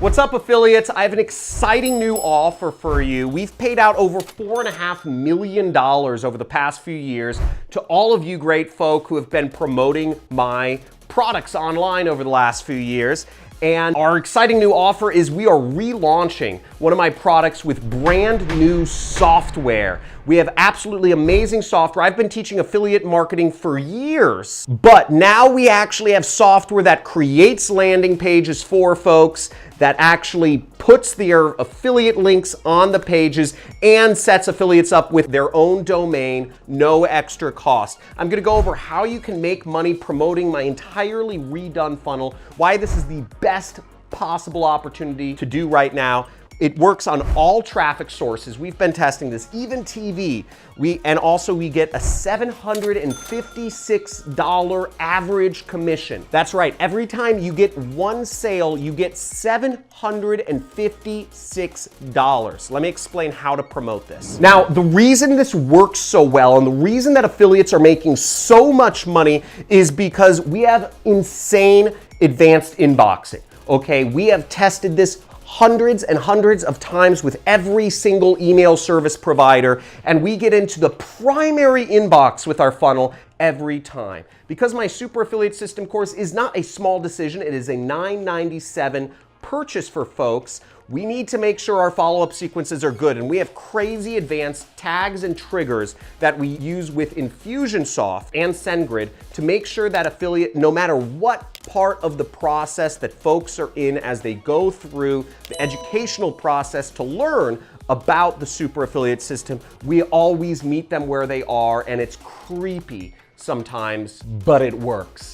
What's up, affiliates? I have an exciting new offer for you. We've paid out over $4.5 million over the past few years to all of you great folk who have been promoting my products online over the last few years. And our exciting new offer is we are relaunching one of my products with brand new software. We have absolutely amazing software. I've been teaching affiliate marketing for years, but now we actually have software that creates landing pages for folks, that actually puts their affiliate links on the pages and sets affiliates up with their own domain, no extra cost. I'm gonna go over how you can make money promoting my entirely redone funnel, why this is the best possible opportunity to do right now. It works on all traffic sources. We've been testing this, even TV. And also we get a $756 average commission. That's right, every time you get one sale, you get $756. Let me explain how to promote this. Now, the reason this works so well and the reason that affiliates are making so much money is because we have insane advanced inboxing. Okay, we have tested this hundreds and hundreds of times with every single email service provider, and we get into the primary inbox with our funnel every time. Because my super affiliate system course is not a small decision, it is a $997 purchase for folks. We need to make sure our follow-up sequences are good, and we have crazy advanced tags and triggers that we use with Infusionsoft and SendGrid to make sure that affiliate, no matter what part of the process that folks are in as they go through the educational process to learn about the super affiliate system, we always meet them where they are, and it's creepy sometimes, but it works.